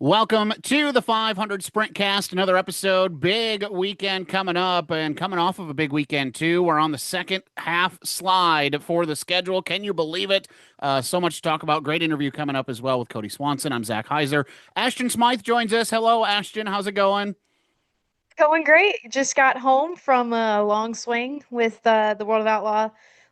Welcome to the 500 Sprintcast, another episode. Big weekend coming up and coming off of a big weekend, too. We're on the second half slide for the schedule. Can you believe it? So much to talk about. Great interview coming up as well with Kody Swanson. I'm Zach Heiser. Ashton Smyth joins us. Hello, Ashton. How's it going? Going great. Just got home from a long swing with the World of Outlaw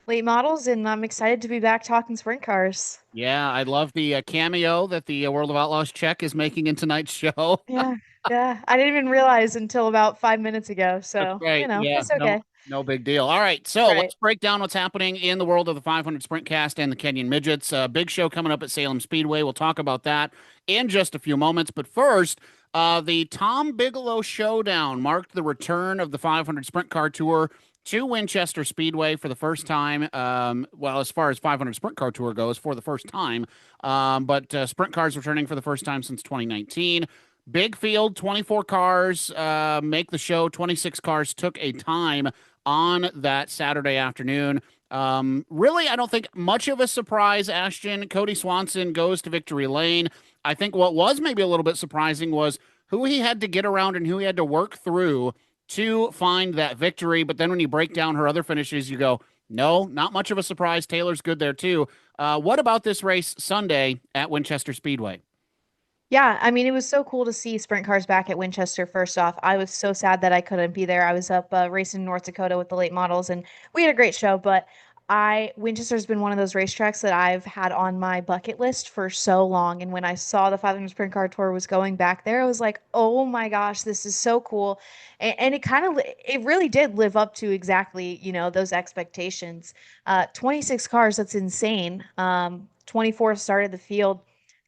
late models, and I'm excited to be back talking sprint cars. Yeah, I love the cameo that the World of Outlaws Czech is making in tonight's show. Yeah, yeah. I didn't even realize until about 5 minutes ago, That's so great. Yeah, it's no, okay. no big deal. All right, so Right. let's break down what's happening in the world of the 500 Sprintcast and the Kenyon Midgets. Big show coming up at Salem Speedway. We'll talk about that in just a few moments. But first, the Tom Bigelow Showdown marked the return of the 500 Sprint Car Tour to Winchester Speedway for the first time. Well, as far as 500 Sprint Car Tour goes, for the first time. But Sprint Cars returning for the first time since 2019. Big field, 24 cars make the show. 26 cars took a time on that Saturday afternoon. Really, I don't think much of a surprise, Ashton. Kody Swanson goes to victory lane. I think what was maybe a little bit surprising was who he had to get around and who he had to work through to find that victory. But then when you break down her other finishes, you go, no, not much of a surprise. Taylor's good there too. What about this race Sunday at Winchester Speedway? Yeah, I mean, it was so cool to see sprint cars back at Winchester. First off, I was so sad that I couldn't be there. I was up racing in North Dakota with the late models, and we had a great show. But Winchester's been one of those racetracks that I've had on my bucket list for so long. And when I saw the 500 Sprint Car Tour was going back there, I was like, oh my gosh, this is so cool. And it really did live up to exactly, those expectations. 26 cars, that's insane. 24 started the field.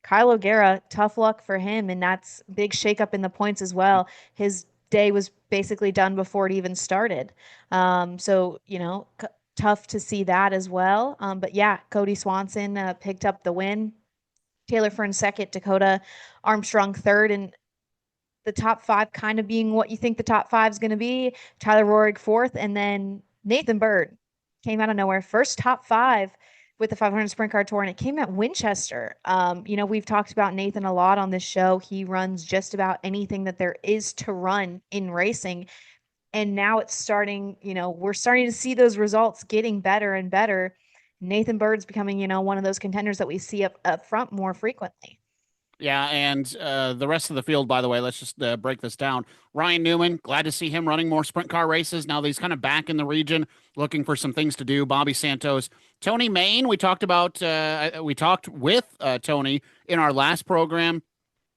Kyle O'Gara, tough luck for him, and that's big shakeup in the points as well. His day was basically done before it even started. Tough to see that as well. But yeah, Kody Swanson picked up the win. Taylor Fern second, Dakota Armstrong third, and the top five kind of being what you think the top five is going to be. Tyler Rohrig fourth, and then Nathan Bird came out of nowhere. First top five with the 500 Sprint Car Tour, and it came at Winchester. We've talked about Nathan a lot on this show. He runs just about anything that there is to run in racing. And now it's starting, we're starting to see those results getting better and better. Nathan Bird's becoming, one of those contenders that we see up front more frequently. Yeah, and the rest of the field, by the way, let's just break this down. Ryan Newman, glad to see him running more sprint car races. Now that he's kind of back in the region, looking for some things to do. Bobby Santos, Tony Main, we talked with Tony in our last program.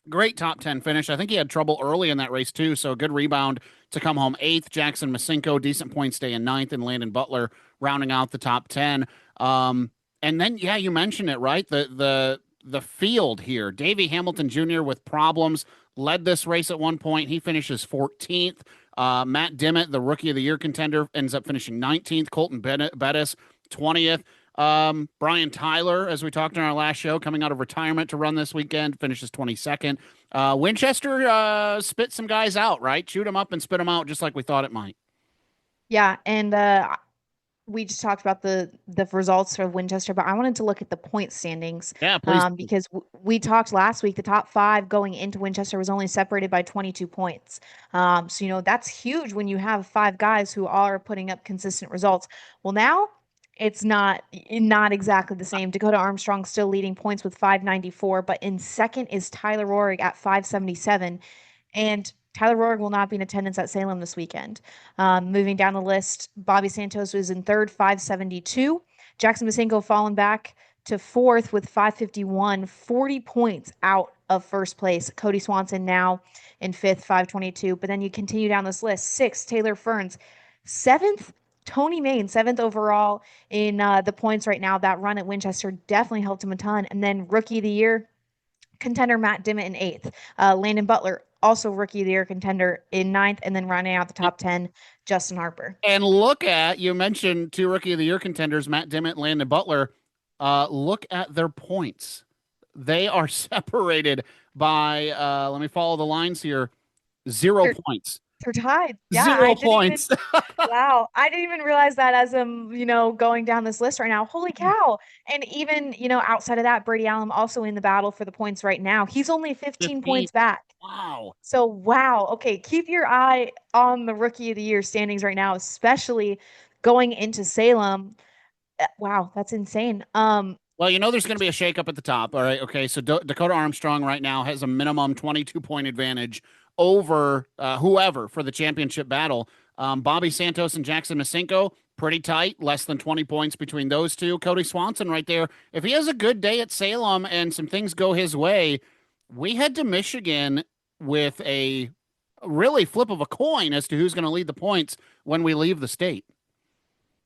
Great top 10 finish. I think he had trouble early in that race, too, so a good rebound to come home eighth. Jackson Masinko, decent point stay in ninth, and Landon Butler rounding out the top 10. And then, yeah, you mentioned it, right? The field here. Davey Hamilton Jr. with problems led this race at one point. He finishes 14th. Matt Dimmitt, the rookie of the year contender, ends up finishing 19th. Colton Bettis, 20th. Brian Tyler, as we talked in our last show, coming out of retirement to run this weekend, finishes 22nd. Winchester spit some guys out, right? Chewed them up and spit them out just like we thought it might. Yeah, and we just talked about the results for Winchester, but I wanted to look at the point standings Yeah, please. because we talked last week. The top five going into Winchester was only separated by 22 points. So that's huge when you have five guys who are putting up consistent results. Well, now it's not exactly the same. Dakota Armstrong still leading points with 594, but in second is Tyler Rohrig at 577, and Tyler Rohrig will not be in attendance at Salem this weekend. Moving down the list, Bobby Santos was in third, 572. Jackson Masinko fallen back to fourth with 551, 40 points out of first place. Kody Swanson now in fifth, 522. But then you continue down this list. Sixth, Taylor Ferns. Seventh, Tony Main, seventh overall in the points right now. That run at Winchester definitely helped him a ton. And then rookie of the year, contender Matt Dimmitt in eighth. Landon Butler, also rookie of the year contender in ninth, and then rounding out the top 10, Justin Harper. And you mentioned two rookie of the year contenders, Matt Dimmitt and Landon Butler. Look at their points. They are separated by, let me follow the lines here, 0 Thir- points. They're tied. Yeah, I Zero didn't even. points. Wow, I didn't even realize that as I'm, going down this list right now. Holy cow. And even, outside of that, Brady Allen also in the battle for the points right now. He's only 15 15. points back. Wow. So, wow. Okay, keep your eye on the Rookie of the Year standings right now, especially going into Salem. Wow, that's insane. Well, there's going to be a shakeup at the top. All right. Okay. So Dakota Armstrong right now has a minimum 22-point advantage over whoever for the championship battle. Bobby Santos and Jackson Masenko, pretty tight, less than 20 points between those two. Kody Swanson right there. If he has a good day at Salem and some things go his way, we head to Michigan with a really flip of a coin as to who's going to lead the points when we leave the state.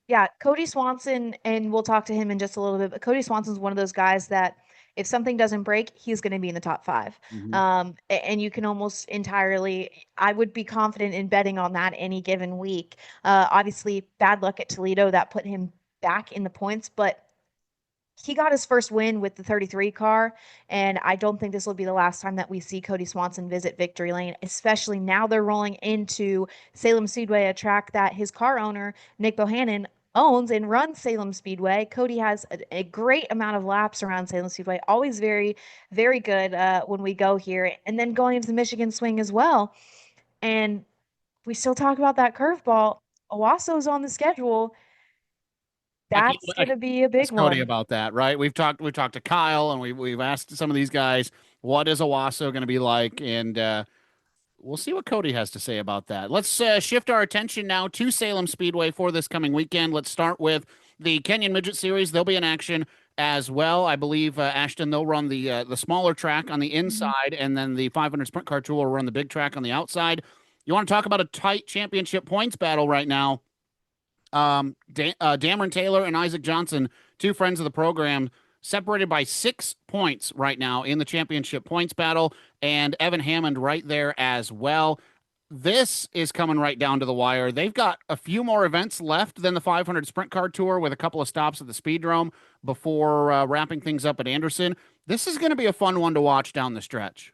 Yeah, Kody Swanson, and we'll talk to him in just a little bit, but Kody Swanson's one of those guys that if something doesn't break, he's going to be in the top five. Mhm. And you can almost entirely, I would be confident in betting on that any given week. Obviously, bad luck at Toledo that put him back in the points, but he got his first win with the 33 car, and I don't think this will be the last time that we see Kody Swanson visit victory lane, especially now they're rolling into Salem Speedway, a track that his car owner, Nick Bohannon, owns and runs Salem Speedway. Kody has a great amount of laps around Salem Speedway, always very, very good when we go here. And then going into the Michigan swing as well. And we still talk about that curveball. Owaso's on the schedule. I can't. That's going to be a big Ask Cody one. about that, right? We've talked to Kyle and we've asked some of these guys what is Owasso going to be like, and we'll see what Cody has to say about that. Let's shift our attention now to Salem Speedway for this coming weekend. Let's start with the Kenyon Midget Series. They'll be in action as well. I believe Ashton they'll run the smaller track on the Mhm. inside, and then the 500 Sprint Car Tour will run the big track on the outside. You want to talk about a tight championship points battle right now? Dameron Taylor and Isaac Johnson, two friends of the program, separated by 6 points right now in the championship points battle, and Evan Hammond right there as well. This is coming right down to the wire. They've got a few more events left than the 500 Sprint Car Tour with a couple of stops at the Speedrome before wrapping things up at Anderson. This is going to be a fun one to watch down the stretch.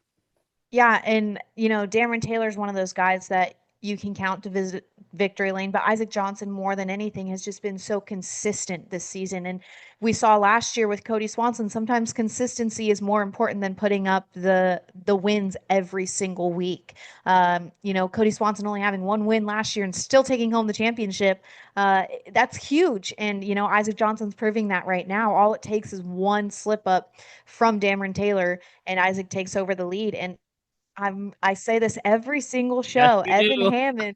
Yeah, and Dameron Taylor's one of those guys that you can count to visit victory lane, but Isaac Johnson more than anything has just been so consistent this season. And we saw last year with Kody Swanson, sometimes consistency is more important than putting up the wins every single week. Kody Swanson only having one win last year and still taking home the championship. That's huge. And Isaac Johnson's proving that right now. All it takes is one slip up from Dameron Taylor and Isaac takes over the lead. And I say this every single Yes, show. you do.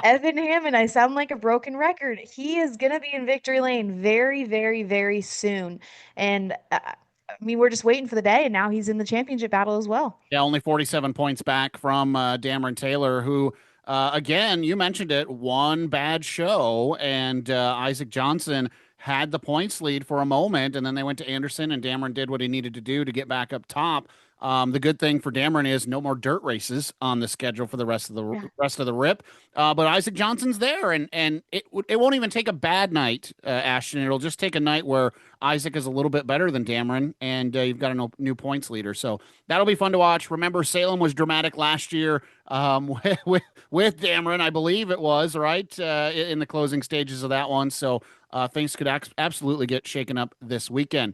Evan Hammond, I sound like a broken record. He is going to be in victory lane very, very, very soon. And I mean, we're just waiting for the day, and now he's in the championship battle as well. Yeah, only 47 points back from Dameron Taylor, who, again, you mentioned it, one bad show, and Isaac Johnson had the points lead for a moment, and then they went to Anderson, and Dameron did what he needed to do to get back up top. The good thing for Dameron is no more dirt races on the schedule for the Yeah. rest of the rip. But Isaac Johnson's there, and it won't even take a bad night, Ashton. It'll just take a night where Isaac is a little bit better than Dameron, and you've got a new points leader. So that'll be fun to watch. Remember, Salem was dramatic last year with Dameron, I believe it was, right, in the closing stages of that one. So things could absolutely get shaken up this weekend.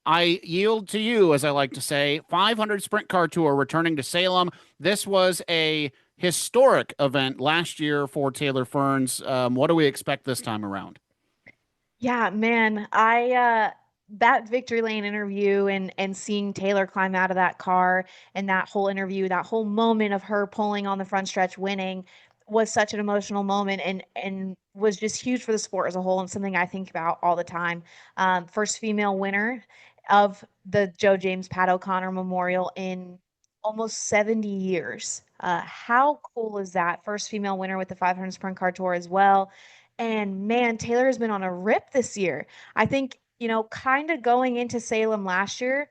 I yield to you, as I like to say. 500 Sprint Car Tour returning to Salem. This was a historic event last year for Taylor Ferns. What do we expect this time around? Yeah, man. I that victory lane interview and seeing Taylor climb out of that car and that whole interview, that whole moment of her pulling on the front stretch winning was such an emotional moment and was just huge for the sport as a whole and something I think about all the time. First female winner of the Joe James Pat O'Connor Memorial in almost 70 years. How cool is that? First female winner with the 500 Sprint Car Tour as well. And man, Taylor has been on a rip this year. I think, kind of going into Salem last year,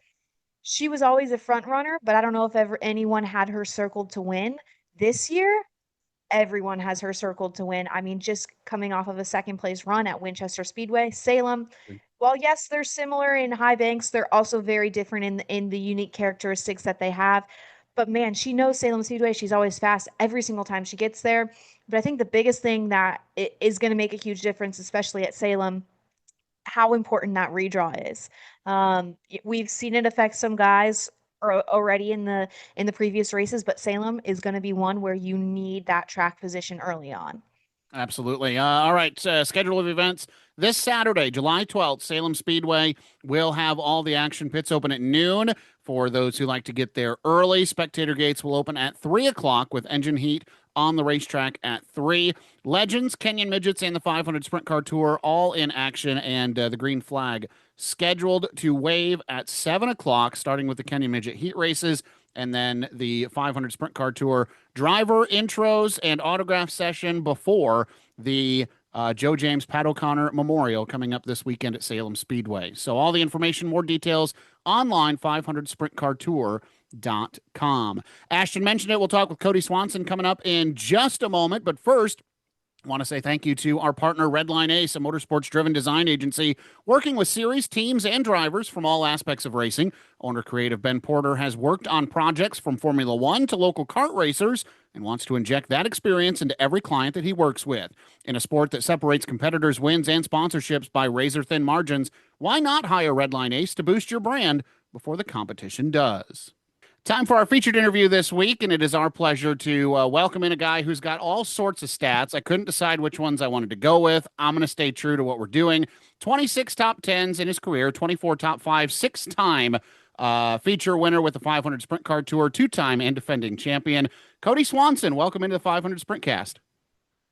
she was always a front runner, but I don't know if ever anyone had her circled to win. This year, everyone has her circled to win. I mean, just coming off of a second place run at Winchester Speedway, Salem. Well, yes, they're similar in high banks. They're also very different in the unique characteristics that they have. But man, she knows Salem Speedway. She's always fast every single time she gets there. But I think the biggest thing that is going to make a huge difference, especially at Salem, how important that redraw is. We've seen it affect some guys already in the previous races, but Salem is going to be one where you need that track position early on. Absolutely. All right. Schedule of events this Saturday, July 12th, Salem Speedway will have all the action. Pits open at noon for those who like to get there early. Spectator gates will open at 3 o'clock with engine heat on the racetrack at 3. Legends, Kenyon Midgets, and the 500 Sprint Car Tour all in action, and the green flag scheduled to wave at 7 o'clock, starting with the Kenyon Midget heat races, and then the 500 Sprint Car Tour driver intros and autograph session before the Joe James Pat O'Connor Memorial coming up this weekend at Salem Speedway. So all the information, more details online, 500sprintcartour.com. Ashton mentioned it. We'll talk with Kody Swanson coming up in just a moment. But first, I want to say thank you to our partner, Redline Ace, a motorsports-driven design agency working with series, teams, and drivers from all aspects of racing. Owner-creative Ben Porter has worked on projects from Formula One to local kart racers and wants to inject that experience into every client that he works with. In a sport that separates competitors' wins and sponsorships by razor-thin margins, why not hire Redline Ace to boost your brand before the competition does? Time for our featured interview this week, and it is our pleasure to welcome in a guy who's got all sorts of stats. I couldn't decide which ones I wanted to go with. I'm going to stay true to what we're doing. 26 top 10s in his career, 24 top 5, 6-time feature winner with the 500 Sprint Car Tour, 2-time and defending champion. Kody Swanson, welcome into the 500 Sprintcast.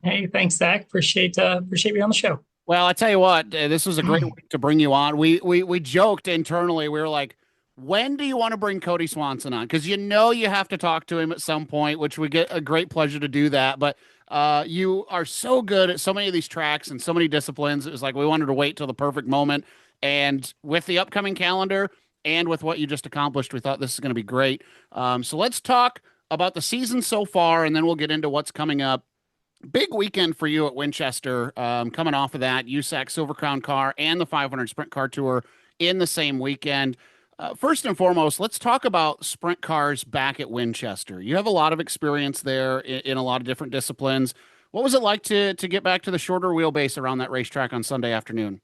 Hey, thanks, Zach. Appreciate being on the show. Well, I tell you what, this was a great week to bring you on. We joked internally. We were like, when do you want to bring Kody Swanson on? Because you have to talk to him at some point, which we get a great pleasure to do that. But you are so good at so many of these tracks and so many disciplines. It was like we wanted to wait till the perfect moment. And with the upcoming calendar and with what you just accomplished, we thought this is going to be great. So let's talk about the season so far, and then we'll get into what's coming up. Big weekend for you at Winchester, coming off of that USAC Silver Crown car and the 500 Sprint Car Tour in the same weekend. First and foremost, let's talk about sprint cars back at Winchester. You have a lot of experience there in a lot of different disciplines. What was it like to get back to the shorter wheelbase around that racetrack on Sunday afternoon?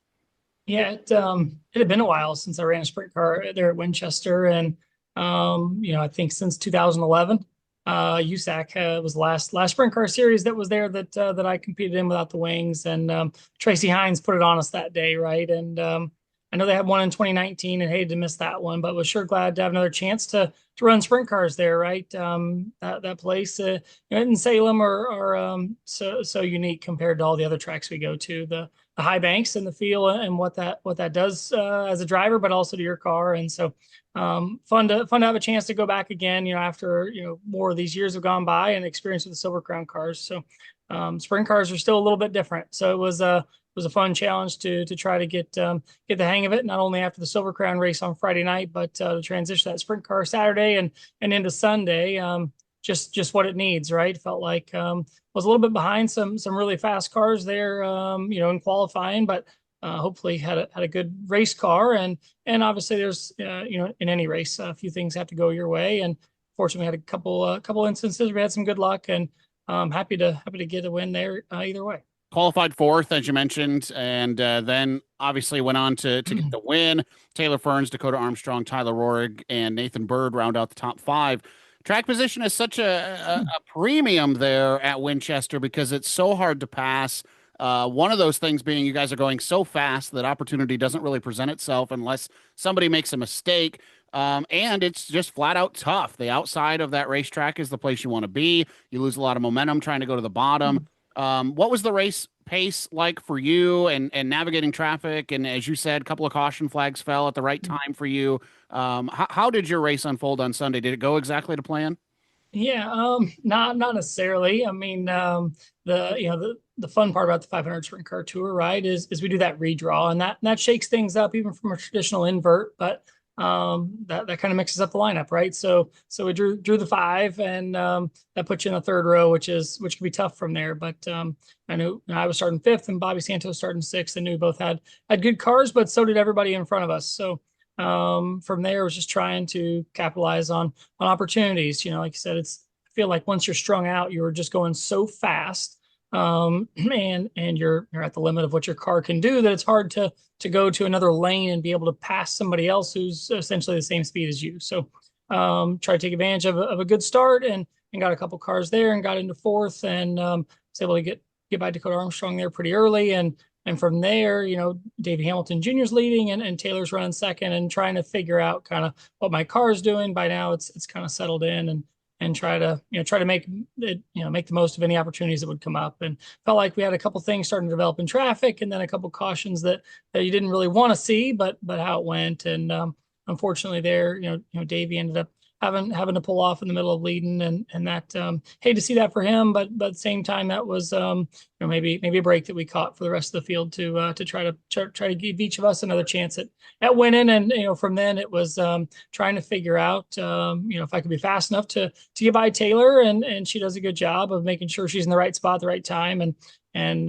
Yeah, it had been a while since I ran a sprint car there at Winchester, and I think since 2011, USAC was the last sprint car series that was there that I competed in without the wings, and Tracy Hines put it on us that day, right? And I know they had one in 2019 and hated to miss that one, but was sure glad to have another chance to run sprint cars there, right? That place in Salem are so unique compared to all the other tracks we go to. The high banks and the feel and what that does as a driver, but also to your car. And so fun to have a chance to go back again, after more of these years have gone by and experience with the Silver Crown cars. So sprint cars are still a little bit different. So it was a fun challenge to try to get the hang of it, not only after the Silver Crown race on Friday night, but to transition that sprint car Saturday and into Sunday. Just what it needs, right? Felt like was a little bit behind some really fast cars there, in qualifying, but hopefully had a good race car, and obviously there's in any race a few things have to go your way, and fortunately we had a couple instances we had some good luck, and happy to get a win there either way. Qualified fourth, as you mentioned, and then obviously went on to get the win. Taylor Ferns, Dakota Armstrong, Tyler Rohrig, and Nathan Bird round out the top 5. Track position is such a premium there at Winchester because it's so hard to pass. One of those things being you guys are going so fast that opportunity doesn't really present itself unless somebody makes a mistake. And it's just flat out tough. The outside of that racetrack is the place you want to be. You lose a lot of momentum trying to go to the bottom. What was the race pace like for you and navigating traffic? And as you said, a couple of caution flags fell at the right time for you. How did your race unfold on Sunday? Did it go exactly to plan? Yeah, not necessarily. I mean, the fun part about the 500 Sprint Car Tour, right, is we do that redraw, and that shakes things up even from a traditional invert, but that kind of mixes up the lineup, right? So we drew the 5, and that puts you in a third row, which can be tough from there. But I knew I was starting 5th and Bobby Santos starting 6th, and knew both had good cars, but so did everybody in front of us. So from there, it was just trying to capitalize on opportunities. Like you said, I feel like once you're strung out, you're just going so fast, and you're at the limit of what your car can do, that it's hard to go to another lane and be able to pass somebody else who's essentially the same speed as you. So try to take advantage of a good start, and got a couple cars there and got into fourth, and was able to get by Dakota Armstrong there pretty early, and from there, Davey Hamilton Jr.'s leading, and Taylor's running second, and trying to figure out kind of what my car is doing. By now, it's kind of settled in, and try to make it, make the most of any opportunities that would come up. And felt like we had a couple things starting to develop in traffic, and then a couple cautions that you didn't really want to see, but how it went. And unfortunately, there, Davey ended up having to pull off in the middle of leading, and that hate to see that for him, but at the same time, that was maybe a break that we caught for the rest of the field to try to give each of us another chance at winning. And from then it was trying to figure out if I could be fast enough to get by Taylor, and she does a good job of making sure she's in the right spot at the right time, and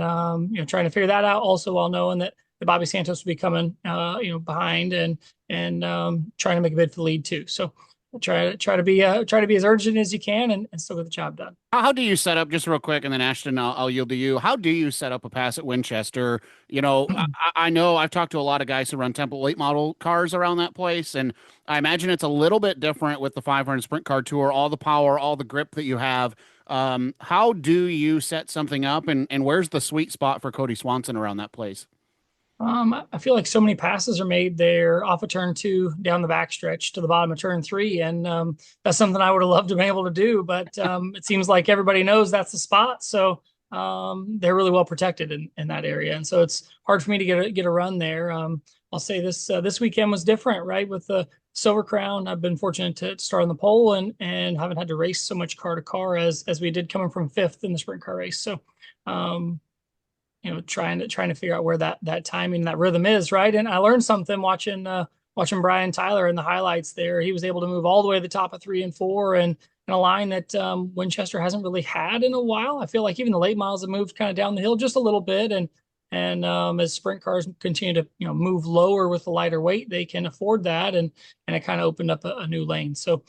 trying to figure that out, also while knowing that Bobby Santos would be coming behind, and trying to make a bid for the lead too. So try to be as urgent as you can, and still get the job done. How do you set up, just real quick, and then Ashton, I'll yield to you. How do you set up a pass at Winchester? I know I've talked to a lot of guys who run Temple late model cars around that place, and I imagine it's a little bit different with the 500 Sprint Car Tour, all the power, all the grip that you have. How do you set something up, and where's the sweet spot for Kody Swanson around that place? I feel like so many passes are made there off of turn 2 down the backstretch to the bottom of turn 3, and that's something I would have loved to be able to do, but it seems like everybody knows that's the spot, so they're really well protected in that area, and so it's hard for me to get a run there. I'll say this weekend was different, right? With the Silver Crown, I've been fortunate to start on the pole, and haven't had to race so much car to car as we did coming from 5th in the sprint car race. So trying to figure out where that timing, that rhythm is, right. And I learned something watching Brian Tyler in the highlights there. He was able to move all the way to the top of 3 and 4, and in a line that Winchester hasn't really had in a while. I feel like even the late miles have moved kind of down the hill just a little bit, and as sprint cars continue to move lower with the lighter weight, they can afford that, and it kind of opened up a new lane. So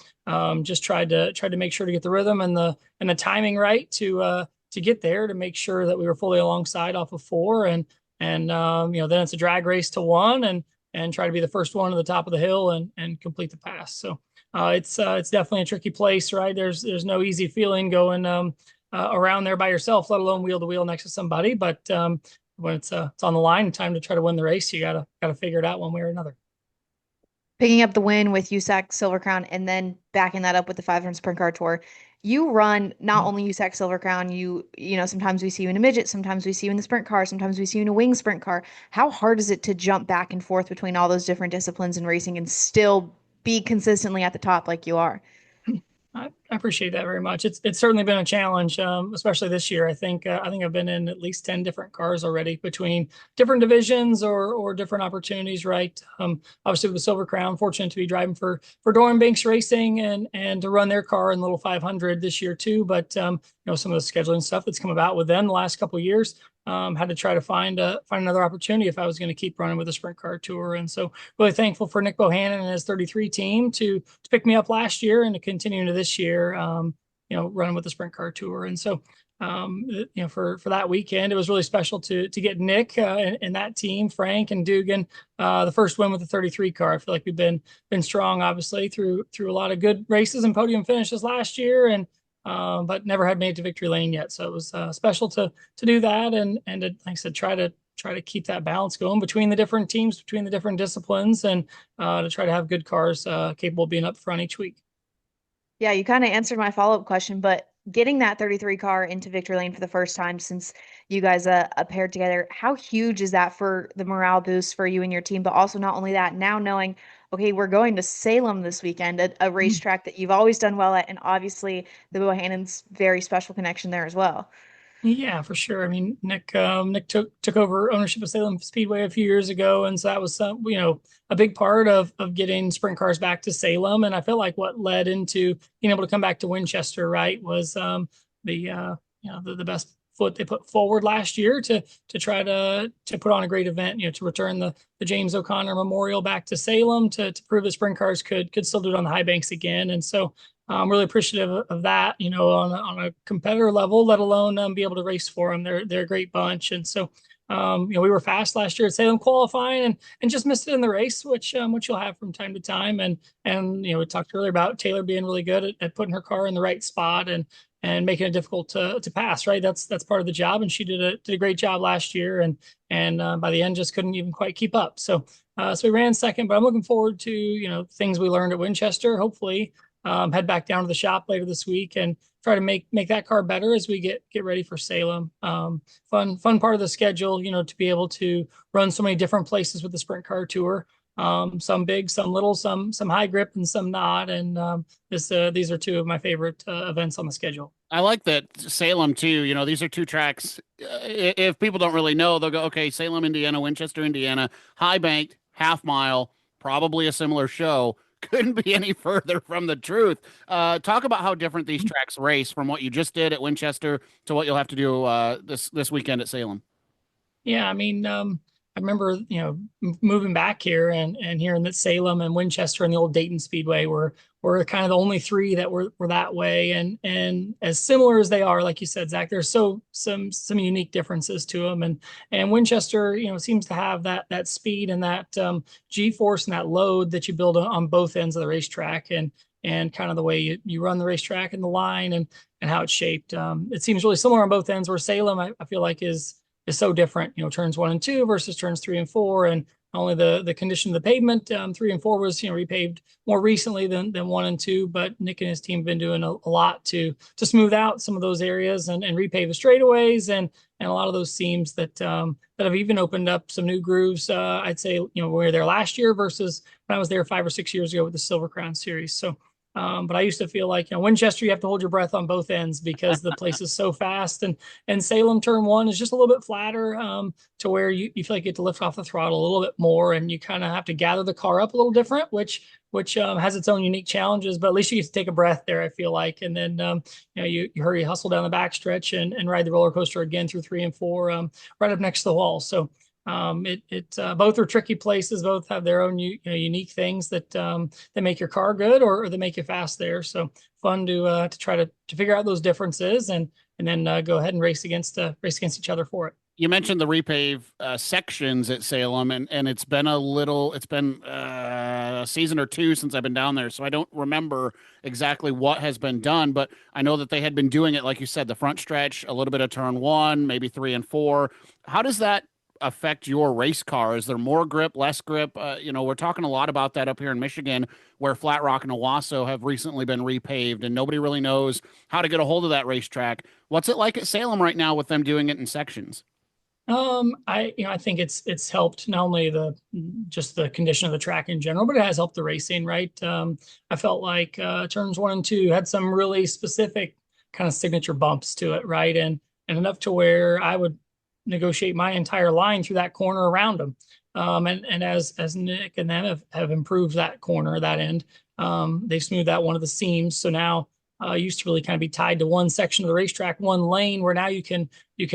just tried to make sure to get the rhythm and the timing right to get there, to make sure that we were fully alongside off of 4, and then it's a drag race to 1, and try to be the first one to the top of the hill and complete the pass. So it's definitely a tricky place, right? There's no easy feeling going around there by yourself, let alone wheel to wheel next to somebody. But when it's on the line, time to try to win the race, you gotta figure it out one way or another. Picking up the win with USAC Silver Crown and then backing that up with the 500 Sprint Car Tour. You run not only USAC Silver Crown, sometimes we see you in a midget, sometimes we see you in the sprint car, sometimes we see you in a wing sprint car. How hard is it to jump back and forth between all those different disciplines in racing and still be consistently at the top like you are? I appreciate that very much. It's certainly been a challenge, especially this year. I think I've been in at least 10 different cars already between different divisions or different opportunities, right? Obviously with the Silver Crown, fortunate to be driving for Doran Banks Racing and to run their car in the little 500 this year too. But some of the scheduling stuff that's come about with them the last couple of years, had to try to find another opportunity if I was going to keep running with the Sprint Car Tour. And so really thankful for Nick Bohannon and his 33 team to pick me up last year and to continue into this year, running with the Sprint Car Tour. And so, for that weekend, it was really special to get Nick and that team, Frank and Dugan, the first win with the 33 car. I feel like we've been strong, obviously, through a lot of good races and podium finishes last year, and but never had made it to victory lane yet. So it was special to do that, and to, like I said, try to keep that balance going between the different teams, between the different disciplines, and to try to have good cars capable of being up front each week. Yeah, you kind of answered my follow-up question, but getting that 33 car into victory lane for the first time since you guys paired together, how huge is that for the morale boost for you and your team? But also not only that, now knowing, okay, we're going to Salem this weekend, a racetrack that you've always done well at, and obviously the Bohannon's very special connection there as well. Yeah, for sure. I mean, Nick took over ownership of Salem Speedway a few years ago, and so that was a big part of getting sprint cars back to Salem. And I feel like what led into being able to come back to Winchester, right, was the best foot they put forward last year to try to put on a great event, to return the James O'Connor Memorial back to Salem to prove that sprint cars could still do it on the high banks again. And so I'm really appreciative of that, on a competitor level, let alone be able to race for them. They're a great bunch. And so we were fast last year at Salem qualifying and just missed it in the race, which you'll have from time to time. And we talked earlier about Taylor being really good at putting her car in the right spot and making it difficult to pass, right? That's part of the job. And she did a great job last year and by the end just couldn't even quite keep up. So we ran second, but I'm looking forward to, things we learned at Winchester, hopefully head back down to the shop later this week and try to make that car better as we get ready for Salem. Fun part of the schedule, to be able to run so many different places with the sprint car tour. Some big, some little, some high grip, and some not. And these are two of my favorite events on the schedule. I like that Salem too. These are two tracks. If people don't really know, they'll go, okay, Salem, Indiana, Winchester, Indiana, high banked, half mile, probably a similar show. Couldn't be any further from the truth. Talk about how different these tracks race from what you just did at Winchester to what you'll have to do this weekend at Salem. Yeah, I mean, I remember, moving back here and hearing that Salem and Winchester and the old Dayton Speedway were kind of the only three that were that way. And as similar as they are, like you said, Zach, there's some unique differences to them. And Winchester, seems to have that speed and that G-force and that load that you build on both ends of the racetrack and kind of the way you run the racetrack and the line and how it's shaped. It seems really similar on both ends, where Salem, I feel like is so different, turns 1 and 2 versus turns 3 and 4. And not only the condition of the pavement, 3 and 4 was, repaved more recently than 1 and 2, but Nick and his team have been doing a lot to smooth out some of those areas and repave the straightaways and a lot of those seams that have even opened up some new grooves. I'd say, we were there last year versus when I was there 5 or 6 years ago with the Silver Crown Series. So but I used to feel like, Winchester, you have to hold your breath on both ends because the place is so fast. And Salem turn 1 is just a little bit flatter to where you feel like you get to lift off the throttle a little bit more. And you kind of have to gather the car up a little different, which has its own unique challenges. But at least you get to take a breath there, I feel like. And then, you hurry, hustle down the backstretch and ride the roller coaster again through 3 and 4 right up next to the wall. So both are tricky places. Both have their own unique things that make your car good or they make you fast there. So fun to try to figure out those differences and then go ahead and race against each other for it. You mentioned the repave sections at Salem, and it's been a season or two since I've been down there, so I don't remember exactly what has been done, but I know that they had been doing it, like you said, the front stretch, a little bit of turn 1, maybe 3 and 4. How does that affect your race car? Is there more grip, less grip? We're talking a lot about that up here in Michigan, where Flat Rock and Owasso have recently been repaved, and nobody really knows how to get a hold of that racetrack. What's it like at Salem right now with them doing it in sections? I think it's helped not only just the condition of the track in general, but it has helped the racing, right? I felt like turns 1 and 2 had some really specific kind of signature bumps to it, right? And enough to where I would negotiate my entire line through that corner around them. And as Nick and them have improved that corner, that end, they smoothed out one of the seams. So now used to really kind of be tied to one section of the racetrack, one lane, where now you can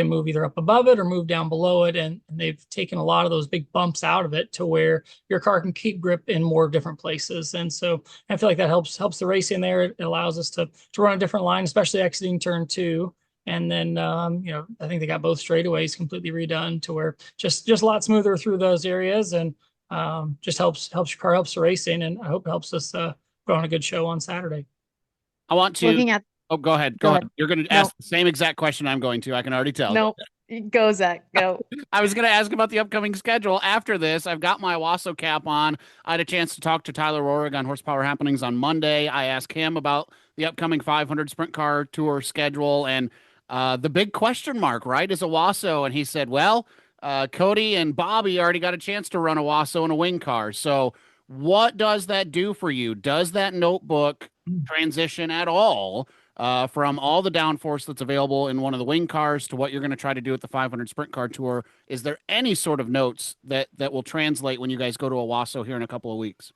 move either up above it or move down below it. And they've taken a lot of those big bumps out of it to where your car can keep grip in more different places. And so I feel like that helps the racing there. It allows us to run a different line, especially exiting turn 2. And then, I think they got both straightaways completely redone to where just a lot smoother through those areas, and just helps your car, helps the racing, and I hope it helps us put on a good show on Saturday. I want to. Looking at. Oh, go ahead. Go ahead. You're going to ask the same exact question I'm going to. I can already tell. Nope. Go, Zach. Go. I was going to ask about the upcoming schedule after this. I've got my Owasso cap on. I had a chance to talk to Tyler Rohrig on Horsepower Happenings on Monday. I asked him about the upcoming 500 Sprint Car Tour schedule, and the big question mark, right, is Owasso. And he said, well, Kody and Bobby already got a chance to run Owasso in a wing car. So what does that do for you? Does that notebook transition at all from all the downforce that's available in one of the wing cars to what you're going to try to do at the 500 Sprint Car Tour? Is there any sort of notes that will translate when you guys go to Owasso here in a couple of weeks?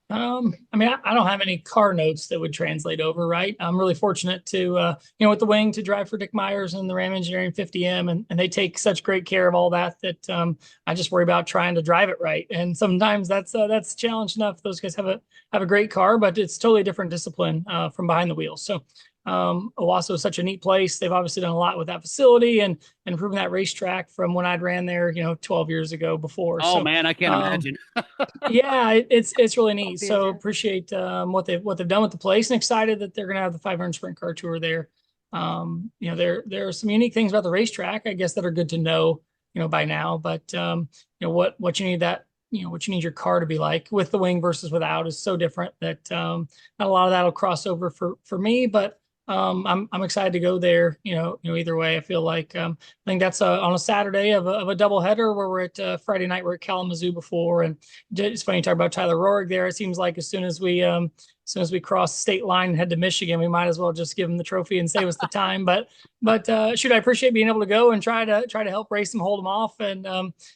I mean, I don't have any car notes that would translate over, right? I'm really fortunate to, with the wing to drive for Dick Myers and the Ram Engineering 50M, and they take such great care of all that I just worry about trying to drive it right. And sometimes that's a challenge enough. Those guys have a great car, but it's totally a different discipline from behind the wheel. So Owasso is such a neat place. They've obviously done a lot with that facility and improving that racetrack from when I'd ran there, 12 years ago before. Oh So man, I can't imagine. yeah, it's really neat. 12 years, So yeah. appreciate what they've done with the place, and excited that they're going to have the 500 Sprint Car Tour there. There are some unique things about the racetrack, I guess, that are good to know, by now. But what you need what you need your car to be like with the wing versus without is so different that not a lot of that'll cross over for me. But I'm excited to go there. Either way, I feel like I think that's on a Saturday of a double header where we're at Friday night. We're at Kalamazoo before, and it's funny you talk about Tyler Rohrig there. It seems like as soon as we cross the state line and head to Michigan, we might as well just give him the trophy and save us the time. But shoot, I appreciate being able to go and try to help race him, hold him off, and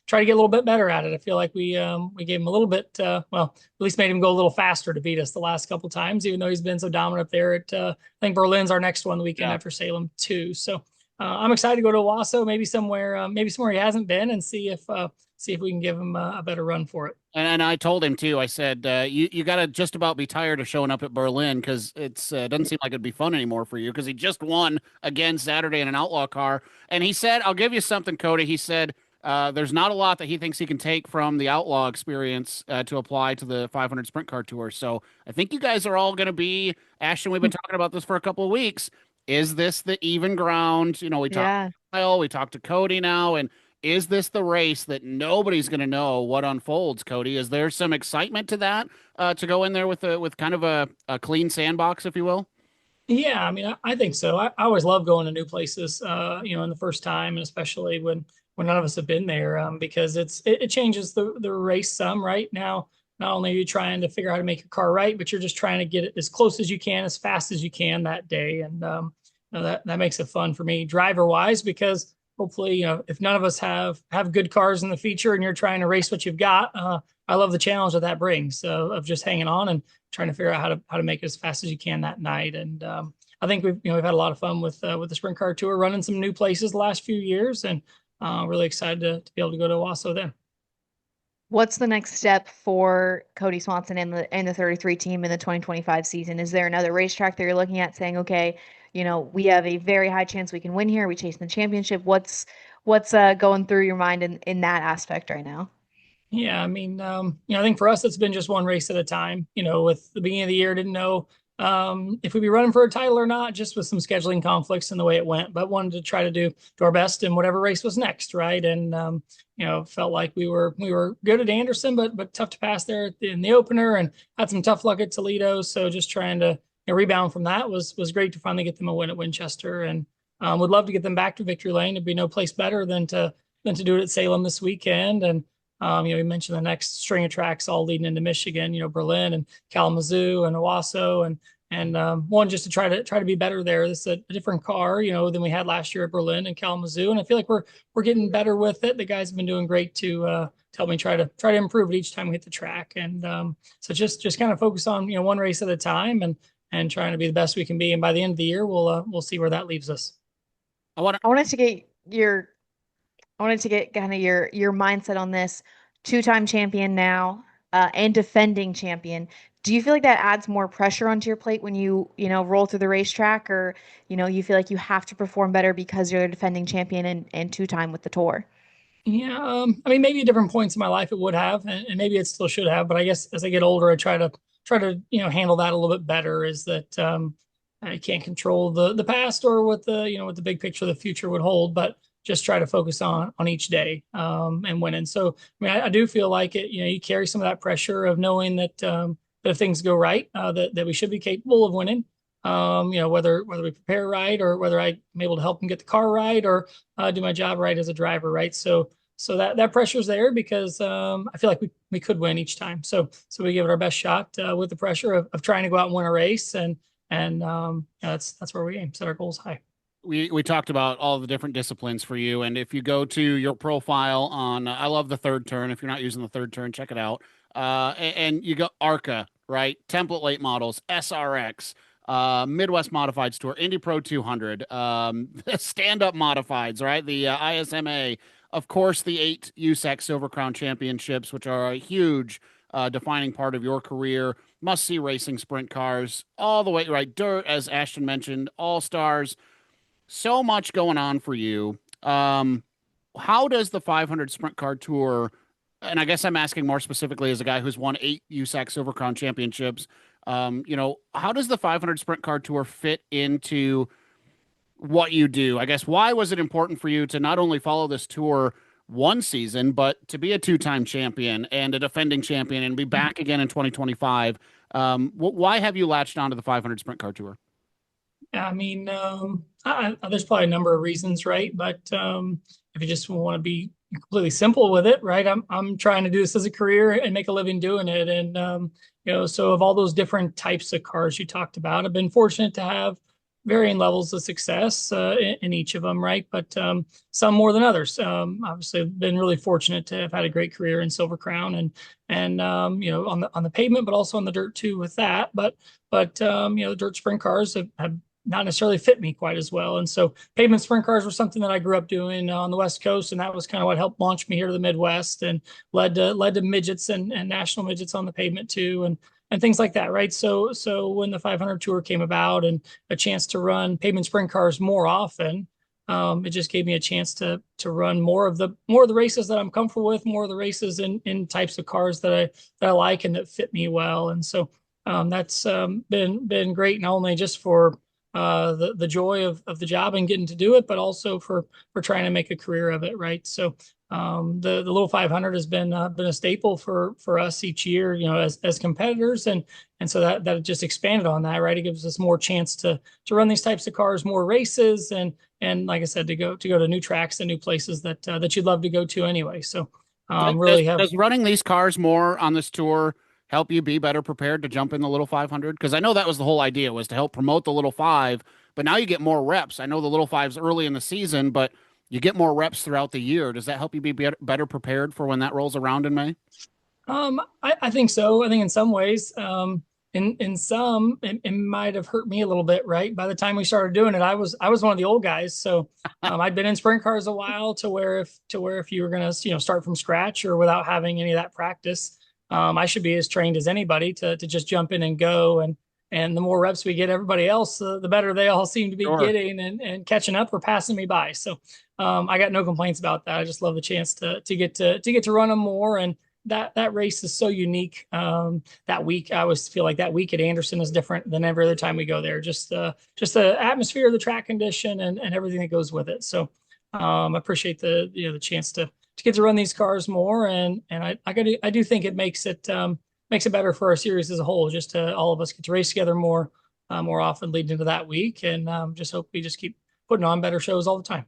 try to get a little bit better at it. I feel like we gave him a little bit, well, at least made him go a little faster to beat us the last couple times, even though he's been so dominant up there at I think Berlin's our next one the weekend Yeah. after Salem too. So I'm excited to go to Owasso, maybe somewhere he hasn't been, and see if we can give him a better run for it. And I told him too. I said, you got to just about be tired of showing up at Berlin because it's doesn't seem like it'd be fun anymore for you because he just won again Saturday in an outlaw car. And he said, I'll give you something, Kody. He said, there's not a lot that he thinks he can take from the outlaw experience to apply to the 500 Sprint Car Tour. So I think you guys are all going to be, Ashton, we've been talking about this for a couple of weeks. Is this the even ground? We talked Yeah. to Kyle, we talked to Kody now, and is this the race that nobody's going to know what unfolds, Kody? Is there some excitement to that to go in there with kind of a clean sandbox, if you will? Yeah, I mean, I think so. I always love going to new places, in the first time, and especially when none of us have been there, because it changes the race some, right? Now, not only are you trying to figure out how to make your car right, but you're just trying to get it as close as you can, as fast as you can that day, and that makes it fun for me, driver wise, because hopefully, if none of us have good cars in the feature, and you're trying to race what you've got, I love the challenge that brings. So of just hanging on and trying to figure out how to make it as fast as you can that night. And I think we've had a lot of fun with the Sprint Car Tour, running some new places the last few years, and really excited to be able to go to Owasso then. What's the next step for Kody Swanson and the 33 team in the 2025 season? Is there another racetrack that you're looking at saying, okay, we have a very high chance we can win here. We chase the championship. What's going through your mind in that aspect right now? Yeah, I mean, I think for us, it's been just one race at a time. With the beginning of the year, didn't know if we'd be running for a title or not, just with some scheduling conflicts and the way it went. But wanted to try to do our best in whatever race was next, right? And felt like we were good at Anderson, but tough to pass there in the opener, and had some tough luck at Toledo. So just trying to rebound from that was great to finally get them a win at Winchester, and would love to get them back to victory lane. It'd be no place better than to do it at Salem this weekend. And you mentioned the next string of tracks all leading into Michigan, Berlin and Kalamazoo and Owasso, and one just to try to be better there. This is a different car, than we had last year at Berlin and Kalamazoo, and I feel like we're getting better with it. The guys have been doing great to help me try to improve it each time we hit the track, and so just kind of focus on one race at a time, and trying to be the best we can be. And by the end of the year, we'll see where that leaves us. I wanted to get your I wanted to get kind of your mindset on this. Two-time champion now, and defending champion. Do you feel like that adds more pressure onto your plate when you roll through the racetrack, or you feel like you have to perform better because you're the defending champion and two-time with the tour? Yeah, I mean, maybe at different points in my life it would have, and maybe it still should have. But I guess as I get older, I try to handle that a little bit better. Is that I can't control the past or what what the big picture of the future would hold, but just try to focus on each day, and winning. So I mean, I do feel like it. You carry some of that pressure of knowing that if things go right, that we should be capable of winning. Whether we prepare right, or whether I'm able to help them get the car right, or do my job right as a driver, right? So that pressure's there because I feel like we could win each time. So we give it our best shot with the pressure of trying to go out and win a race, and that's where we aim, set our goals high. We talked about all the different disciplines for you, and if you go to your profile on, I love the third turn. If you're not using the third turn, check it out. And you go ARCA. right? Template late models, SRX, Midwest Modifieds Tour, Indy Pro 200, stand-up modifieds, right? The ISMA, of course, the 8 USAC Silver Crown Championships, which are a huge defining part of your career. Must-see racing sprint cars, all the way, right? Dirt, as Ashton mentioned, all-stars. So much going on for you. How does the 500 Sprint Car Tour, and I guess I'm asking more specifically as a guy who's won 8 USAC Silver Crown Championships, how does the 500 Sprint Car Tour fit into what you do? I guess why was it important for you to not only follow this tour one season, but to be a two-time champion and a defending champion and be back again in 2025? Why have you latched onto the 500 Sprint Car Tour? I mean, there's probably a number of reasons, right? But if you just want to be completely simple with it, right? I'm trying to do this as a career and make a living doing it. And so of all those different types of cars you talked about, I've been fortunate to have varying levels of success in each of them, right? But some more than others. Obviously, I've been really fortunate to have had a great career in Silver Crown and on the pavement, but also on the dirt too with that. But the dirt sprint cars have not necessarily fit me quite as well. And so pavement sprint cars were something that I grew up doing on the West Coast. And that was kind of what helped launch me here to the Midwest and led to midgets and national midgets on the pavement too. And things like that, right? So when the 500 Tour came about and a chance to run pavement sprint cars more often, it just gave me a chance to run more of the races that I'm comfortable with, more of the races in types of cars that I like and that fit me well. And so that's been great, not only just for the joy of the job and getting to do it, but also for trying to make a career of it, right? So the little 500 has been a staple for us each year, as competitors, and so that just expanded on that, right? It gives us more chance to run these types of cars, more races, and like I said, to go to new tracks and new places that you'd love to go to anyway. So Does running these cars more on this tour help you be better prepared to jump in the little 500? Because I know that was the whole idea, was to help promote the little five, but now you get more reps. I know the little five's early in the season, but you get more reps throughout the year. Does that help you be better prepared for when that rolls around in May? I think so. I think in some ways, in some, it might have hurt me a little bit, right? By the time we started doing it, I was one of the old guys. So I'd been in sprint cars a while to where if you were going to, start from scratch or without having any of that practice, I should be as trained as anybody to just jump in and go. And the more reps we get everybody else, the better they all seem to be Sure. getting and catching up or passing me by. So I got no complaints about that. I just love the chance to get to run them more. And that race is so unique. That week, I always feel like that week at Anderson is different than every other time we go there. Just the atmosphere, the track condition, and everything that goes with it. So I appreciate the chance to get to run these cars more, and I do think it makes it better for our series as a whole. Just to all of us get to race together more often leading into that week, and just hope we just keep putting on better shows all the time.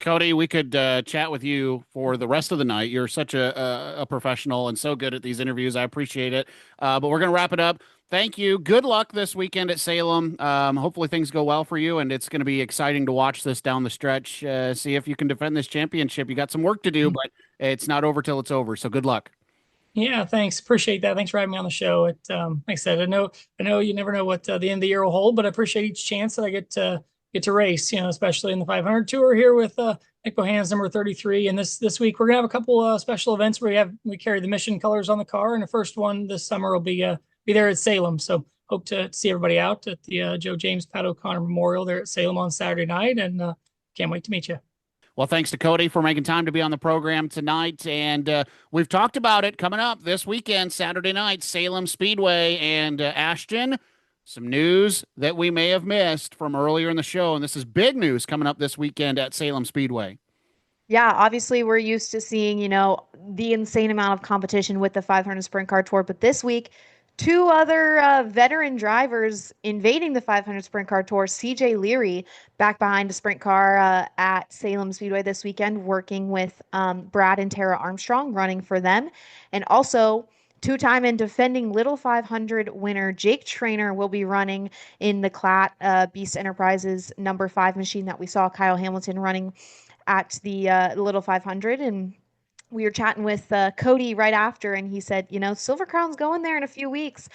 Kody, we could chat with you for the rest of the night. You're such a professional and so good at these interviews. I appreciate it. But we're going to wrap it up. Thank you. Good luck this weekend at Salem. Hopefully things go well for you, and it's going to be exciting to watch this down the stretch. See if you can defend this championship. You got some work to do, but it's not over till it's over. So good luck. Yeah, thanks. Appreciate that. Thanks for having me on the show. Like I said, I know you never know what the end of the year will hold, but I appreciate each chance that I get to race, especially in the 500 Tour here with Nick Bohan's number 33. And this week we're gonna have a couple special events where we carry the mission colors on the car, and the first one this summer will be there at Salem. So hope to see everybody out at the Joe James Pat O'Connor Memorial there at Salem on Saturday night, and can't wait to meet you. Well, thanks to Kody for making time to be on the program tonight. And we've talked about it coming up this weekend, Saturday night, Salem Speedway. And Ashton, some news that we may have missed from earlier in the show. And this is big news coming up this weekend at Salem Speedway. Yeah, obviously we're used to seeing, the insane amount of competition with the 500 Sprint Car Tour, but this week, two other veteran drivers invading the 500 Sprint Car Tour. CJ Leary back behind a sprint car at Salem Speedway this weekend, working with Brad and Tara Armstrong, running for them. And also, two-time and defending Little 500 winner Jake Trainer will be running in the Klatt Beast Enterprises number 5 machine that we saw Kyle Hamilton running at the Little 500. And we were chatting with Kody right after, and he said, Silver Crown's going there in a few weeks.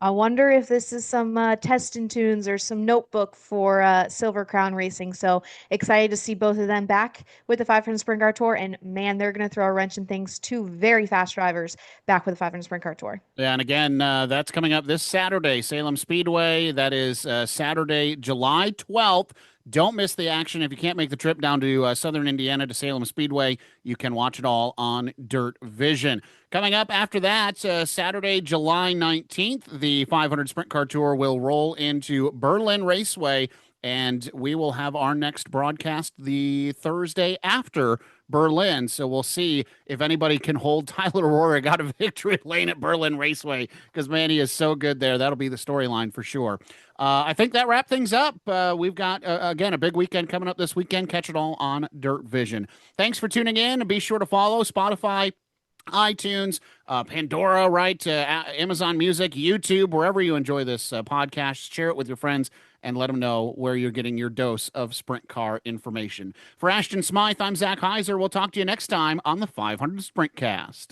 I wonder if this is some test and tunes or some notebook for Silver Crown Racing. So excited to see both of them back with the 500 Sprint Car Tour. And man, they're going to throw a wrench in things. Two very fast drivers back with the 500 Sprint Car Tour. Yeah, and again, that's coming up this Saturday, Salem Speedway. That is Saturday, July 12th. Don't miss the action. If you can't make the trip down to Southern Indiana to Salem Speedway, you can watch it all on Dirt Vision. Coming up after that, Saturday, July 19th, the 500 Sprint Car Tour will roll into Berlin Raceway, and we will have our next broadcast the Thursday after Berlin. So we'll see if anybody can hold Tyler Rohrig out of victory lane at Berlin Raceway, because, man, he is so good there. That'll be the storyline for sure. I think that wraps things up. We've got, again, a big weekend coming up this weekend. Catch it all on Dirt Vision. Thanks for tuning in. Be sure to follow Spotify, iTunes, Pandora, right? Amazon Music, YouTube, wherever you enjoy this podcast. Share it with your friends and let them know where you're getting your dose of sprint car information. For Ashton Smyth, I'm Zach Heiser. We'll talk to you next time on the 500 Sprintcast.